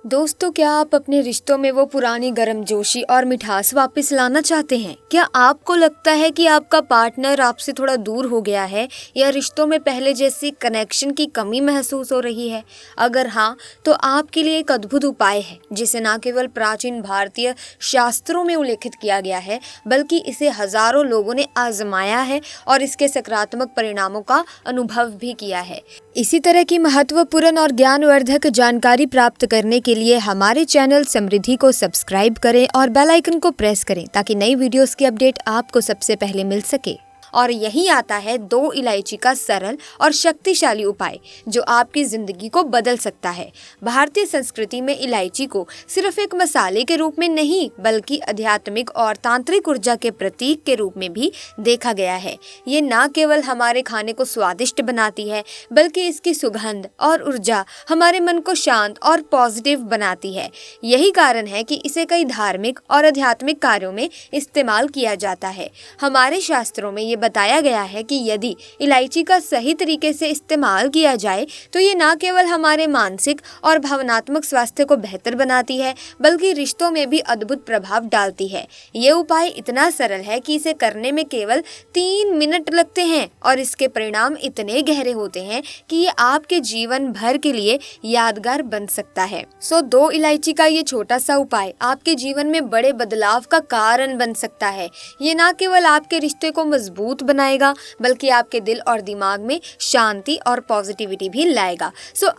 दोस्तों, क्या आप अपने रिश्तों में वो पुरानी गर्मजोशी और मिठास वापस लाना चाहते हैं? क्या आपको लगता है कि आपका पार्टनर आपसे थोड़ा दूर हो गया है या रिश्तों में पहले जैसी कनेक्शन की कमी महसूस हो रही है? अगर हाँ, तो आपके लिए एक अद्भुत उपाय है जिसे न केवल प्राचीन भारतीय शास्त्रों में उल्लेखित किया गया है, बल्कि इसे हजारों लोगों ने आजमाया है और इसके सकारात्मक परिणामों का अनुभव भी किया है। इसी तरह की महत्वपूर्ण और ज्ञानवर्धक जानकारी प्राप्त करने के लिए हमारे चैनल समृद्धि को सब्सक्राइब करें और बेल आइकन को प्रेस करें ताकि नई वीडियोस की अपडेट आपको सबसे पहले मिल सके। और यही आता है 2 इलायची का सरल और शक्तिशाली उपाय जो आपकी जिंदगी को बदल सकता है। भारतीय संस्कृति में इलायची को सिर्फ एक मसाले के रूप में नहीं, बल्कि आध्यात्मिक और तांत्रिक ऊर्जा के प्रतीक के रूप में भी देखा गया है। ये न केवल हमारे खाने को स्वादिष्ट बनाती है, बल्कि इसकी सुगंध और ऊर्जा हमारे मन को शांत और पॉजिटिव बनाती है। यही कारण है कि इसे कई धार्मिक और आध्यात्मिक कार्यों में इस्तेमाल किया जाता है। हमारे शास्त्रों में ये बताया गया है कि यदि इलायची का सही तरीके से इस्तेमाल किया जाए तो ये न केवल हमारे मानसिक और भावनात्मक स्वास्थ्य को बेहतर बनाती है, बल्कि रिश्तों में भी अद्भुत प्रभाव डालती है। ये उपाय इतना सरल है कि इसे करने में केवल 3 मिनट लगते हैं और इसके परिणाम इतने गहरे होते हैं कि ये आपके जीवन भर के लिए यादगार बन सकता है। 2 इलायची का ये छोटा सा उपाय आपके जीवन में बड़े बदलाव का कारण बन सकता है। ये न केवल आपके रिश्ते को मजबूत बनाएगा, बल्कि आपके दिल और दिमाग में शांति और पॉजिटिविटी भी लाएगा।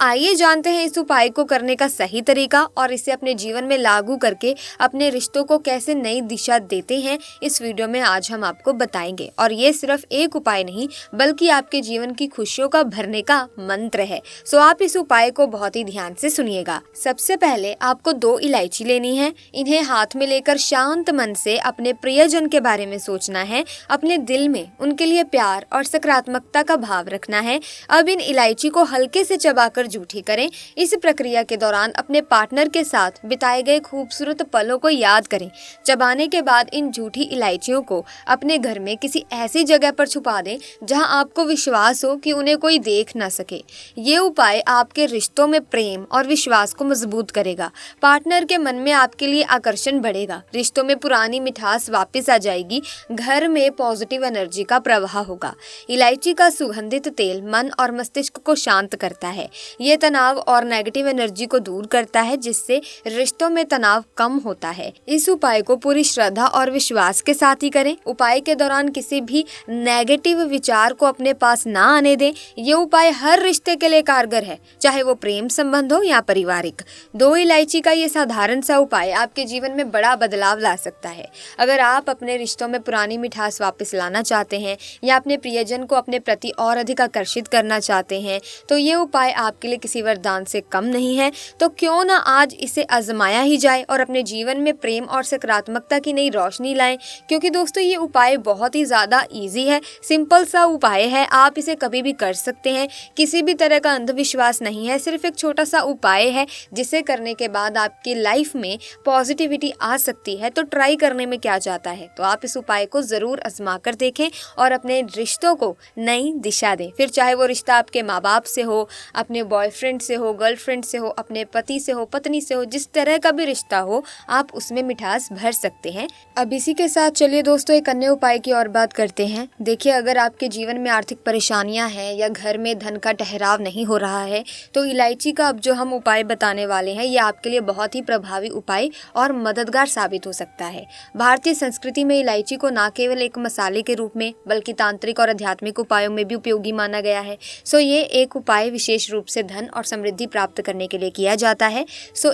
आइए जानते हैं इस उपाय को करने का सही तरीका और इसे अपने जीवन में लागू करके अपने रिश्तों को कैसे नई दिशा देते हैं। इस वीडियो में आज हम आपको बताएंगे और ये सिर्फ एक उपाय नहीं, बल्कि आपके जीवन की खुशियों का भरने का मंत्र है। आप इस उपाय को बहुत ही ध्यान से सुनिएगा। सबसे पहले आपको 2 इलायची लेनी है। इन्हें हाथ में लेकर शांत मन से अपने प्रियजन के बारे में सोचना है। अपने दिल में उनके लिए प्यार और सकारात्मकता का भाव रखना है। अब इन इलायची को हल्के से चबाकर जूठी करें। इस प्रक्रिया के दौरान अपने पार्टनर के साथ बिताए गए खूबसूरत पलों को याद करें। चबाने के बाद इन जूठी इलायचियों को अपने घर में किसी ऐसी जगह पर छुपा दें जहां आपको विश्वास हो कि उन्हें कोई देख ना सके। ये उपाय आपके रिश्तों में प्रेम और विश्वास को मजबूत करेगा। पार्टनर के मन में आपके लिए आकर्षण बढ़ेगा, रिश्तों में पुरानी मिठास वापस आ जाएगी, घर में पॉजिटिव एनर्जी का प्रवाह होगा। इलायची का सुगंधित तेल मन और मस्तिष्क को शांत करता है। ये तनाव और नेगेटिव एनर्जी को दूर करता है, जिससे रिश्तों में तनाव कम होता है। इस उपाय को पूरी श्रद्धा और विश्वास के साथ ही करें। उपाय के दौरान किसी भी नेगेटिव विचार को अपने पास ना आने दें। ये उपाय हर रिश्ते के लिए कारगर है, चाहे वो प्रेम संबंध हो या पारिवारिक। 2 इलायची का ये साधारण सा उपाय आपके जीवन में बड़ा बदलाव ला सकता है। अगर आप अपने रिश्तों में पुरानी मिठास वापस लाना चाहते हैं या अपने प्रियजन को अपने प्रति और अधिक आकर्षित करना चाहते हैं, तो ये उपाय आपके लिए किसी वरदान से कम नहीं है। तो क्यों ना आज इसे आजमाया ही जाए और अपने जीवन में प्रेम और सकारात्मकता की नई रोशनी लाएं। क्योंकि दोस्तों, ये उपाय बहुत ही ज्यादा इजी है, सिंपल सा उपाय है। आप इसे कभी भी कर सकते हैं। किसी भी तरह का अंधविश्वास नहीं है, सिर्फ एक छोटा सा उपाय है जिसे करने के बाद आपकी लाइफ में पॉजिटिविटी आ सकती है। तो ट्राई करने में क्या जाता है। तो आप इस उपाय को जरूर आजमा कर देखें और अपने रिश्तों को नई दिशा दें। फिर चाहे वो रिश्ता आपके माँ बाप से हो, अपने बॉयफ्रेंड से हो, गर्लफ्रेंड से हो, अपने पति से हो, पत्नी से हो, जिस तरह का भी रिश्ता हो, आप उसमें मिठास भर सकते हैं। अब इसी के साथ चलिए दोस्तों, एक अन्य उपाय की और बात करते हैं। देखिए, अगर आपके जीवन में आर्थिक परेशानियां हैं या घर में धन का ठहराव नहीं हो रहा है, तो इलायची का अब जो हम उपाय बताने वाले हैं, ये आपके लिए बहुत ही प्रभावी उपाय और मददगार साबित हो सकता है। भारतीय संस्कृति में इलायची को न केवल एक मसाले के रूप में, बल्कि तांत्रिक और आध्यात्मिक उपायों में भी उपयोगी माना गया है। ये एक उपाय विशेष रूप से धन और समृद्धि प्राप्त करने के लिए किया जाता है।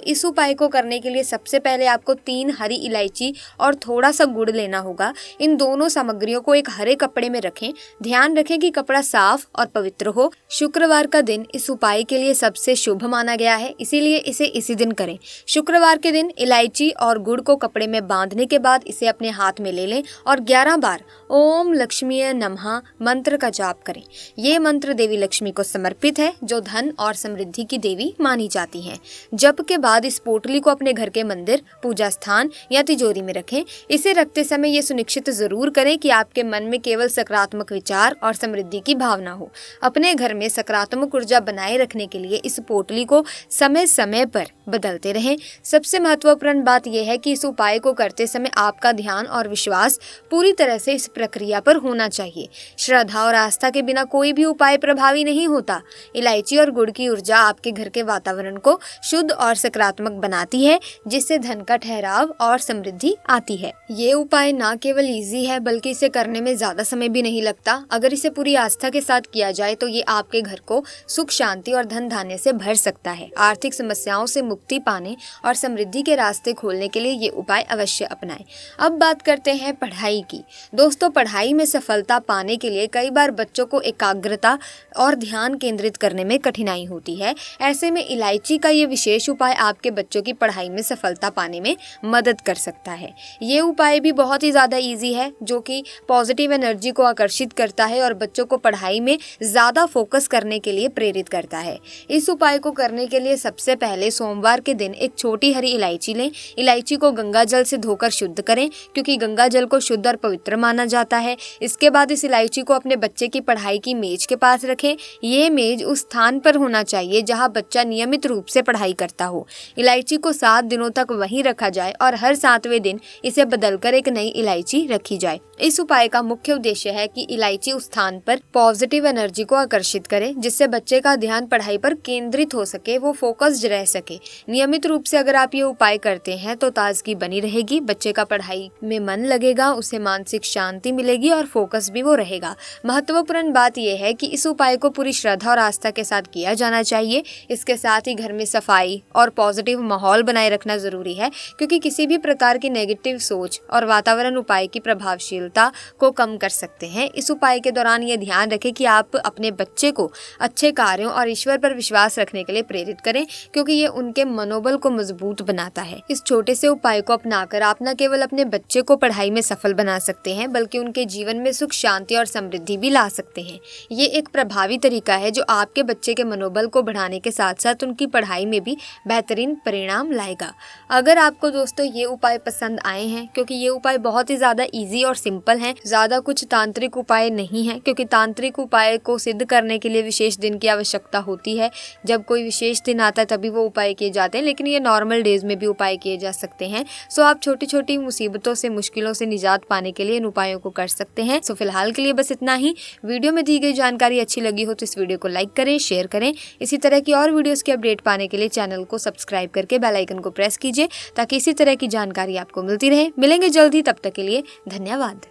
इस उपाय को करने के लिए सबसे पहले आपको 3 हरी इलायची और थोड़ा सा गुड़ लेना होगा। इन दोनों सामग्रियों को एक हरे कपड़े में रखें। ध्यान रखें कि कपड़ा साफ और पवित्र हो। शुक्रवार का दिन इस उपाय के लिए सबसे शुभ माना गया है, इसीलिए इसे इसी दिन करें। शुक्रवार के दिन इलायची और गुड़ को कपड़े में बांधने के बाद इसे अपने हाथ में ले लें और 11 बार ओम ओम लक्ष्मीय नमः मंत्र का जाप करें। ये मंत्र देवी लक्ष्मी को समर्पित है, जो धन और समृद्धि की देवी मानी जाती हैं। जप के बाद इस पोटली को अपने घर के मंदिर, पूजा स्थान या तिजोरी में रखें। इसे रखते समय ये सुनिश्चित जरूर करें कि आपके मन में केवल सकारात्मक विचार और समृद्धि की भावना हो। अपने घर में सकारात्मक ऊर्जा बनाए रखने के लिए इस पोटली को समय समय पर बदलते रहें। सबसे महत्वपूर्ण बात यह है कि इस उपाय को करते समय आपका ध्यान और विश्वास पूरी तरह से इस प्रक्रिया पर होना चाहिए। श्रद्धा और आस्था के बिना कोई भी उपाय प्रभावी नहीं होता। इलायची और गुड़ की ऊर्जा आपके घर के वातावरण को शुद्ध और सकारात्मक बनाती है, जिससे धन का ठहराव और समृद्धि आती है। ये उपाय न केवल इजी है, बल्कि इसे करने में ज्यादा समय भी नहीं लगता। अगर इसे पूरी आस्था के साथ किया जाए तो ये आपके घर को सुख, शांति और धन धान्य से भर सकता है। आर्थिक समस्याओं से मुक्ति पाने और समृद्धि के रास्ते खोलने के लिए ये उपाय अवश्य अपनाएं। अब बात करते हैं पढ़ाई की। दोस्तों, पढ़ाई में सफलता पाने के लिए कई बार बच्चों को एकाग्रता और ध्यान केंद्रित करने में कठिनाई होती है। ऐसे में इलायची का ये विशेष उपाय आपके बच्चों की पढ़ाई में सफलता पाने में मदद कर सकता है। ये उपाय भी बहुत ही ज्यादा इजी है, जो कि पॉजिटिव एनर्जी को आकर्षित करता है और बच्चों को पढ़ाई में ज्यादा फोकस करने के लिए प्रेरित करता है। इस उपाय को करने के लिए सबसे पहले सोमवार के दिन एक छोटी हरी इलायची लें। इलायची को गंगा जल से धोकर शुद्ध करें, क्योंकि गंगा जल को शुद्ध और पवित्र माना जाता है। इसके बाद इस इलायची को अपने बच्चे की पढ़ाई की मेज के पास रखें। ये मेज उस स्थान पर होना चाहिए जहां बच्चा नियमित रूप से पढ़ाई करता हो। इलायची को 7 दिनों तक वहीं रखा जाए और हर 7वें दिन इसे बदलकर एक नई इलायची रखी जाए। इस उपाय का मुख्य उद्देश्य है कि इलायची उस स्थान पर पॉजिटिव एनर्जी को आकर्षित करे, जिससे बच्चे का ध्यान पढ़ाई पर केंद्रित हो सके, वो फोकस्ड रह सके। नियमित रूप से अगर आप ये उपाय करते हैं तो ताजगी बनी रहेगी, बच्चे का पढ़ाई में मन लगेगा, उसे मानसिक शांति मिलेगी और फोकस भी वो रहेगा। महत्वपूर्ण बात यह है कि इस उपाय को पूरी श्रद्धा और आस्था के साथ किया जाना चाहिए। इसके साथ ही घर में सफाई और पॉजिटिव माहौल बनाए रखना जरूरी है, क्योंकि किसी भी प्रकार की नेगेटिव सोच और वातावरण उपाय की प्रभावशीलता को कम कर सकते हैं। इस उपाय के दौरान ये ध्यान रखें कि आप अपने बच्चे को अच्छे कार्यों और ईश्वर पर विश्वास रखने के लिए प्रेरित करें, क्योंकि ये उनके मनोबल को मजबूत बनाता है। इस छोटे से उपाय को अपनाकर आप न केवल अपने बच्चे को पढ़ाई में सफल बना सकते हैं, बल्कि उनके जीवन में सुख, शांति और समृद्धि भी ला सकते हैं। ये एक प्रभावी तरीका है जो आपके बच्चे के मनोबल को बढ़ाने के साथ साथ उनकी पढ़ाई में भी बेहतरीन परिणाम लाएगा। अगर आपको दोस्तों ये उपाय पसंद आए हैं, क्योंकि ये उपाय बहुत ही ज्यादा इजी और सिंपल हैं, ज्यादा कुछ तांत्रिक उपाय नहीं है, क्योंकि तांत्रिक उपाय को सिद्ध करने के लिए विशेष दिन की आवश्यकता होती है। जब कोई विशेष दिन आता है तभी वो उपाय किए जाते हैं, लेकिन ये नॉर्मल डेज में भी उपाय किए जा सकते हैं। सो आप छोटी छोटी मुसीबतों से, मुश्किलों से निजात पाने के लिए इन उपायों को कर सकते हैं। सो फिलहाल के लिए बस इतना ही। वीडियो में दी गई जानकारी अच्छी लगी हो तो इस वीडियो को लाइक करें, शेयर करें। इसी तरह की और वीडियोस की अपडेट पाने के लिए चैनल को सब्सक्राइब करके बेल आइकन को प्रेस कीजिए, ताकि इसी तरह की जानकारी आपको मिलती रहे। मिलेंगे जल्दी, तब तक के लिए धन्यवाद।